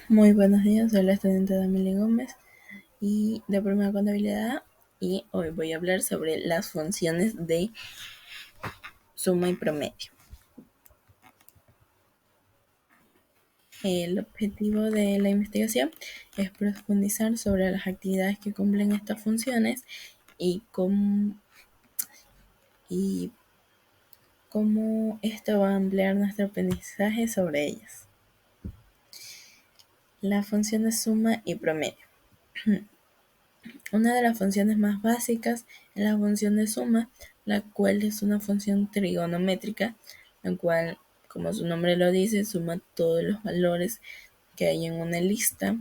Muy buenos días, soy la estudiante Amelie Gómez y de Primera Contabilidad y hoy voy a hablar sobre las funciones de suma y promedio. El objetivo de la investigación es profundizar sobre las actividades que cumplen estas funciones y cómo esto va a ampliar nuestro aprendizaje sobre ellas. Las funciones suma y promedio. Una de las funciones más básicas es la función de suma, la cual es una función trigonométrica, la cual, como su nombre lo dice, suma todos los valores que hay en una lista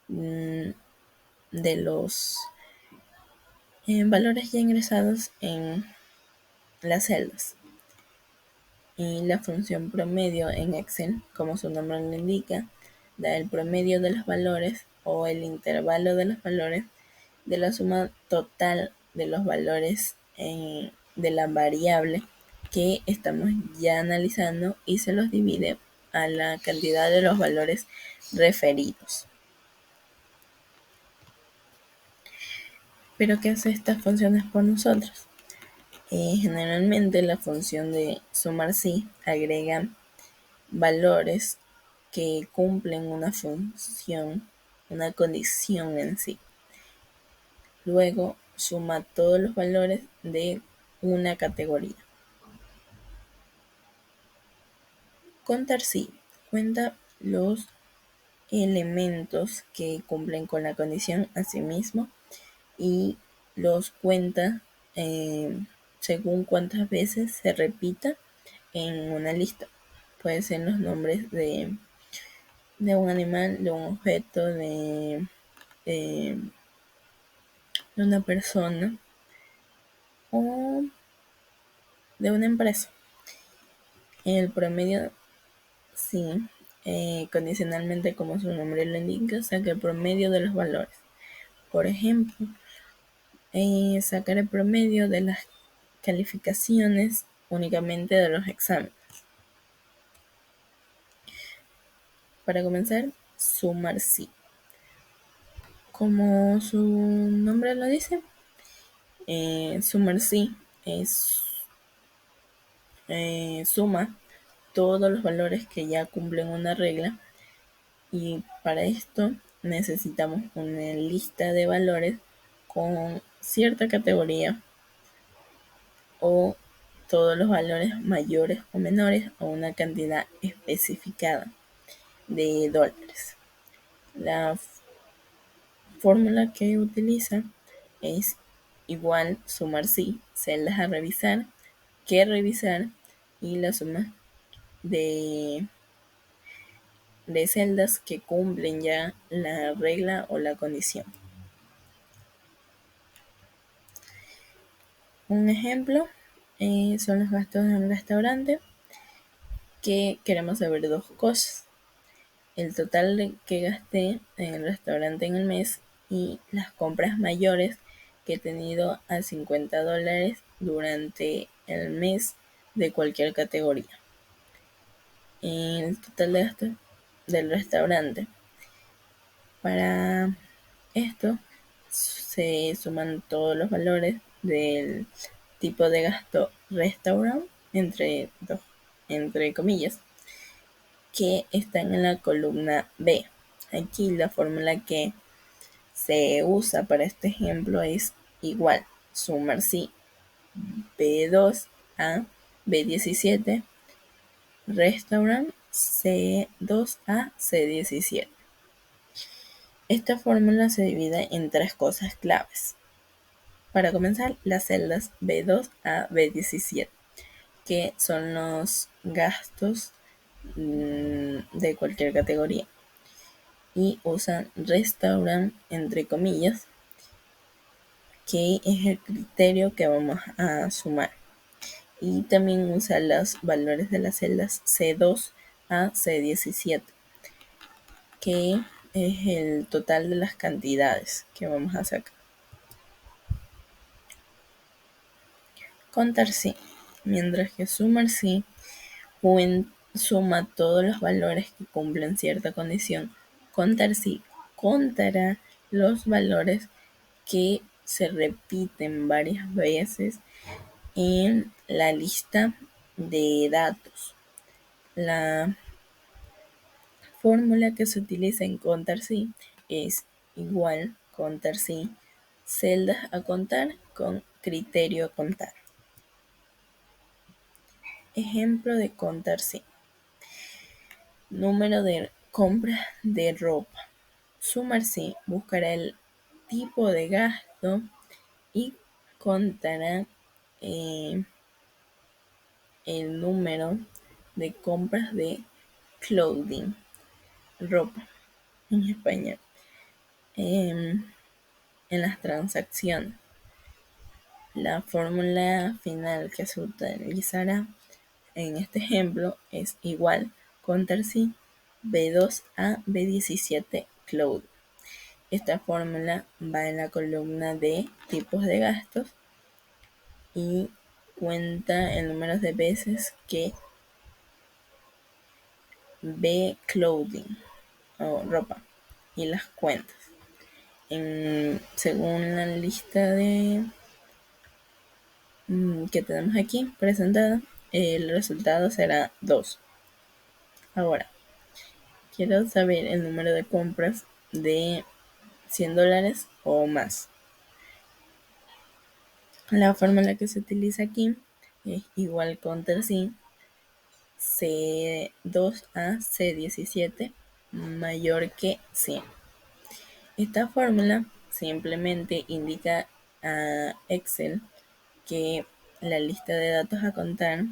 de los valores ya ingresados en las celdas. Y la función promedio en Excel, como su nombre lo indica, da el promedio de los valores o el intervalo de los valores de la suma total de los valores de la variable que estamos ya analizando y se los divide a la cantidad de los valores referidos. ¿Pero qué hace estas funciones por nosotros? Generalmente la función de sumar sí agrega valores que cumplen una función, una condición en sí. Luego suma todos los valores de una categoría. Contar sí cuenta los elementos que cumplen con la condición a sí mismo y los cuenta según cuántas veces se repita en una lista. Pueden ser los nombres de un animal, de un objeto, de una persona o de una empresa. El promedio, sí, condicionalmente como su nombre lo indica, saca el promedio de los valores. Por ejemplo, sacar el promedio de las calificaciones únicamente de los exámenes. Para comenzar, sumar sí. Como su nombre lo dice, sumar sí es suma todos los valores que ya cumplen una regla y para esto necesitamos una lista de valores con cierta categoría o todos los valores mayores o menores a una cantidad especificada de dólares. La fórmula que utiliza es igual sumar sí, celdas a revisar, que revisar y la suma de celdas que cumplen ya la regla o la condición. Un ejemplo son los gastos de un restaurante, que queremos saber dos cosas: el total que gasté en el restaurante en el mes y las compras mayores que he tenido a $50 durante el mes de cualquier categoría. El total de gastos del restaurante. Para esto se suman todos los valores del tipo de gasto restaurant, entre comillas, que están en la columna B. Aquí la fórmula que se usa para este ejemplo es igual sumar sí B2 a B17 restaurant C2 a C17. Esta fórmula se divide en tres cosas claves. Para comenzar, las celdas B2 a B17, que son los gastos de cualquier categoría, y usan restaurant entre comillas, que es el criterio que vamos a sumar, y también usa los valores de las celdas C2 a C17, que es el total de las cantidades que vamos a sacar. Contar sí, mientras que sumar sí suma todos los valores que cumplen cierta condición Contar sí contará los valores que se repiten varias veces en la lista de datos. La fórmula que se utiliza en contar sí es igual contar sí celdas a contar con criterio a contar. Ejemplo de contar sí. Número de compras de ropa. Sumar sí buscará el tipo de gasto y contará el número de compras de clothing, ropa en español, en las transacciones. La fórmula final que se utilizará en este ejemplo es igual contar si B2 a B17 clothing. Esta fórmula va en la columna de tipos de gastos y cuenta el número de veces que ve clothing o ropa y las cuentas. Según la lista de que tenemos aquí presentada, el resultado será 2. Ahora, quiero saber el número de compras de $100 o más. La fórmula que se utiliza aquí es igual contra sí C2 a C17 mayor que 100. Esta fórmula simplemente indica a Excel que la lista de datos a contar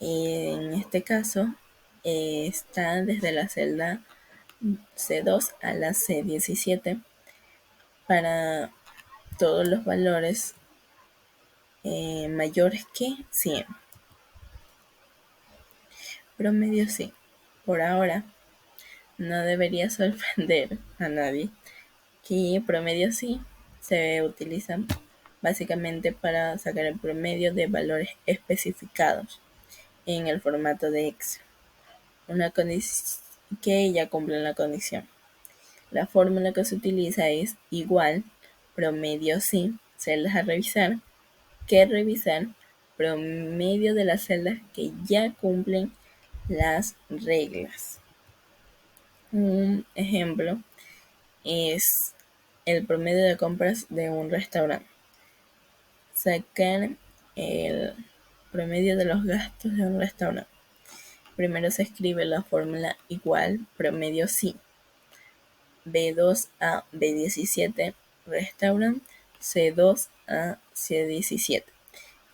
en este caso está desde la celda C2 a la C17 para todos los valores mayores que 100. Promedio sí. Por ahora no debería sorprender a nadie que promedio sí se utiliza básicamente para sacar el promedio de valores especificados en el formato de Excel, una condición que ya cumple la condición. La fórmula que se utiliza es igual promedio sí, celdas a revisar, que revisar promedio de las celdas que ya cumplen las reglas. Un ejemplo es el promedio de compras de un restaurante. Sacar el promedio de los gastos de un restaurante. Primero se escribe la fórmula igual promedio sí. B2 a B17 restaurant, C2 a C17.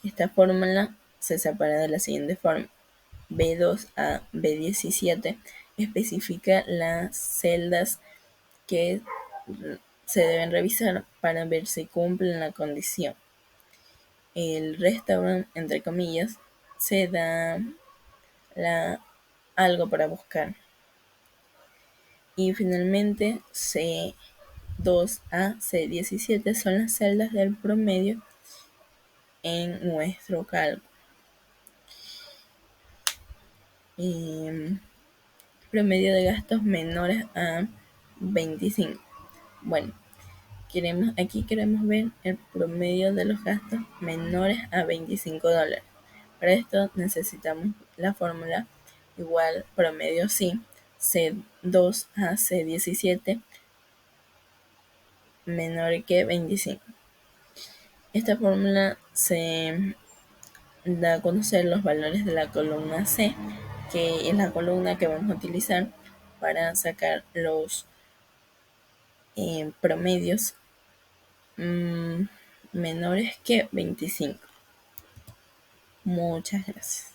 Esta fórmula se separa de la siguiente forma. B2 a B17 especifica las celdas que se deben revisar para ver si cumplen la condición. El restaurant, entre comillas, se da algo para buscar. Y finalmente C2 a C17 son las celdas del promedio en nuestro cálculo. Promedio de gastos menores a 25. Bueno, aquí queremos ver el promedio de los gastos menores a $25. Para esto necesitamos la fórmula igual promedio sí, C2 a C17 menor que 25. Esta fórmula se da a conocer los valores de la columna C, que es la columna que vamos a utilizar para sacar los promedios menores que 25. Muchas gracias.